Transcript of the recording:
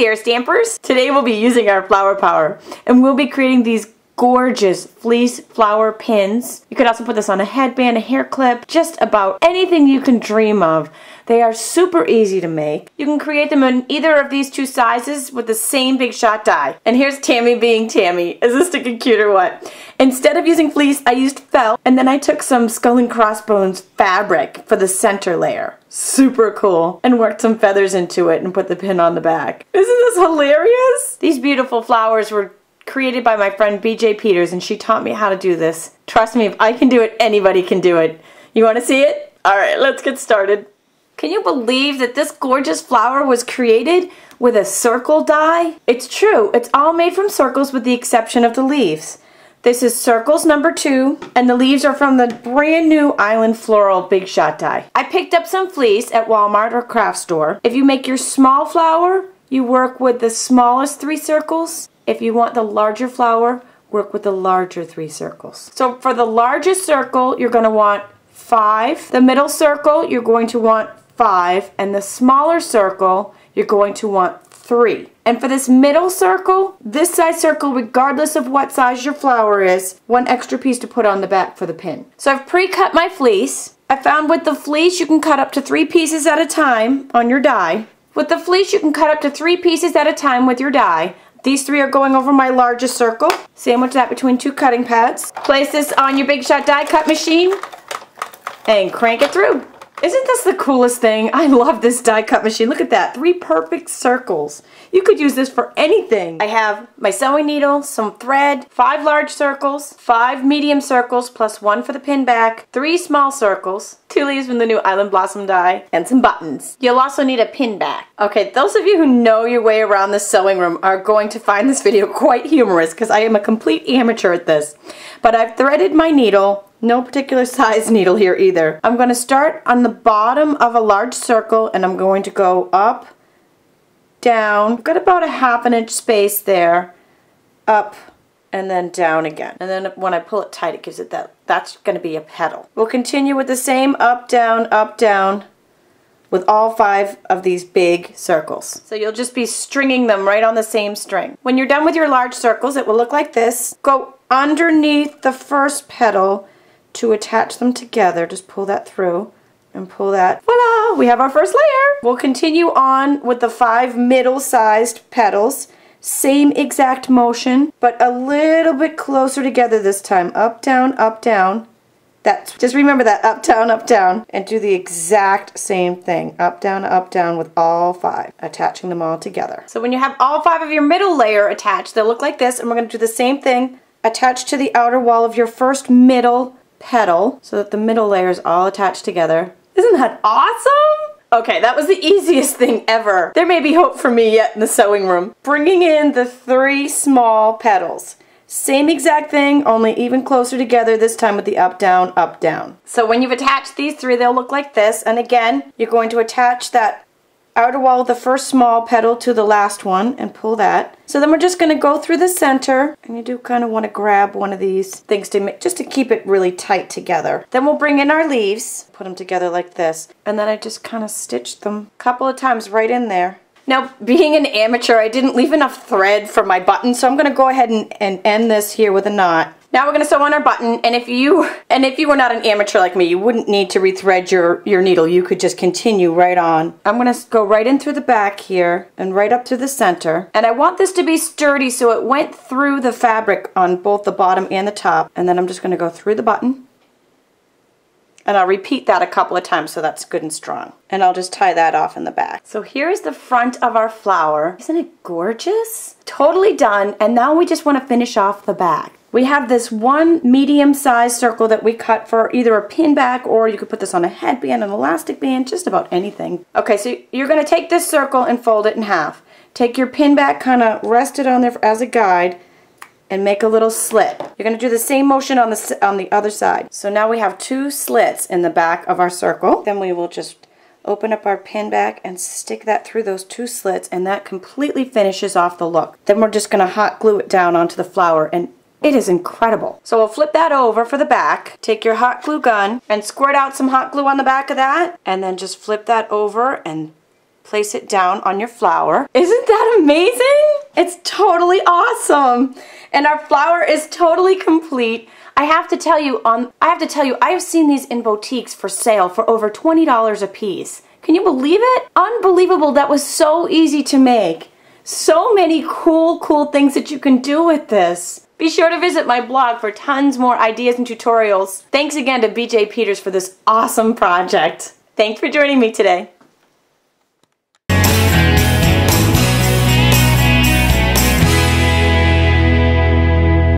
dear Stampers! Today we'll be using our flower power and we'll be creating these gorgeous fleece flower pins. You could also put this on a headband, a hair clip, just about anything you can dream of. They are super easy to make. You can create them in either of these two sizes with the same big shot die. And here's Tami being Tami. Is this sticking cute or what? Instead of using fleece, I used felt, and then I took some skull and crossbones fabric for the center layer. Super cool. And worked some feathers into it and put the pin on the back. Isn't this hilarious? These beautiful flowers were created by my friend BJ Peters, and she taught me how to do this. Trust me, if I can do it, anybody can do it. You want to see it? Alright, let's get started. Can you believe that this gorgeous flower was created with a circle die? It's true, it's all made from circles with the exception of the leaves. This is circles number 2, and the leaves are from the brand new Island Floral Big Shot die. I picked up some fleece at Walmart or craft store. If you make your small flower, you work with the smallest 3 circles. If you want the larger flower, work with the larger 3 circles. So for the largest circle, you're going to want 5. The middle circle, you're going to want 5. And the smaller circle, you're going to want 3. And for this middle circle, this size circle, regardless of what size your flower is, 1 extra piece to put on the back for the pin. So I've pre-cut my fleece. I found with the fleece, you can cut up to 3 pieces at a time on your die. With the fleece, you can cut up to 3 pieces at a time with your die. These 3 are going over my largest circle. Sandwich that between 2 cutting pads. Place this on your Big Shot die cut machine and crank it through. Isn't this the coolest thing? I love this die cut machine. Look at that, 3 perfect circles. You could use this for anything. I have my sewing needle, some thread, 5 large circles, 5 medium circles plus 1 for the pin back, 3 small circles, 2 leaves from the new Island Blossom die, and some buttons. You'll also need a pin back. Okay, those of you who know your way around the sewing room are going to find this video quite humorous because I am a complete amateur at this. But I've threaded my needle. No particular size needle here either. I'm going to start on the bottom of a large circle and I'm going to go up, down. I've got about a 1/2 inch space there, up, and then down again. And then when I pull it tight, it gives it that's going to be a petal. We'll continue with the same up, down with all 5 of these big circles. So you'll just be stringing them right on the same string. When you're done with your large circles, it will look like this. Go underneath the first petal to attach them together. Just pull that through and pull that. Voila! We have our first layer. We'll continue on with the 5 middle-sized petals. Same exact motion, but a little bit closer together this time. Up, down, up, down. Just remember that up, down, and do the exact same thing. Up, down with all 5, attaching them all together. So when you have all 5 of your middle layer attached, they'll look like this, and we're going to do the same thing. Attach to the outer wall of your first middle petal so that the middle layer is all attached together. Isn't that awesome? Okay, that was the easiest thing ever. There may be hope for me yet in the sewing room. Bringing in the 3 small petals. Same exact thing, only even closer together, this time with the up, down. So when you've attached these 3, they'll look like this. And again, you're going to attach that outer wall of the first small petal to the last one and pull that. So then we're just going to go through the center, and you do kind of want to grab one of these things just to keep it really tight together. Then we'll bring in our leaves, put them together like this, and then I just kind of stitched them a couple of times right in there. Now, being an amateur, I didn't leave enough thread for my button, so I'm going to go ahead and end this here with a knot. Now we're going to sew on our button, and if you were not an amateur like me, you wouldn't need to rethread your needle. You could just continue right on. I'm going to go right in through the back here and right up through the center. And I want this to be sturdy so it went through the fabric on both the bottom and the top. And then I'm just going to go through the button. And I'll repeat that a couple of times so that's good and strong. And I'll just tie that off in the back. So here's the front of our flower. Isn't it gorgeous? Totally done. And now we just want to finish off the back. We have this 1 medium-sized circle that we cut for either a pin back, or you could put this on a headband, an elastic band, just about anything. Okay, so you're going to take this circle and fold it in half. Take your pin back, kind of rest it on there as a guide, and make a little slit. You're going to do the same motion on the other side. So now we have 2 slits in the back of our circle. Then we will just open up our pin back and stick that through those 2 slits, and that completely finishes off the look. Then we're just going to hot glue it down onto the flower, and it is incredible. So we'll flip that over for the back. Take your hot glue gun and squirt out some hot glue on the back of that, and then just flip that over and place it down on your flower. Isn't that amazing? It's totally awesome. And our flower is totally complete. I have to tell you, I've seen these in boutiques for sale for over $20 a piece. Can you believe it? Unbelievable. That was so easy to make. So many cool things that you can do with this. Be sure to visit my blog for tons more ideas and tutorials. Thanks again to BJ Peters for this awesome project. Thanks for joining me today.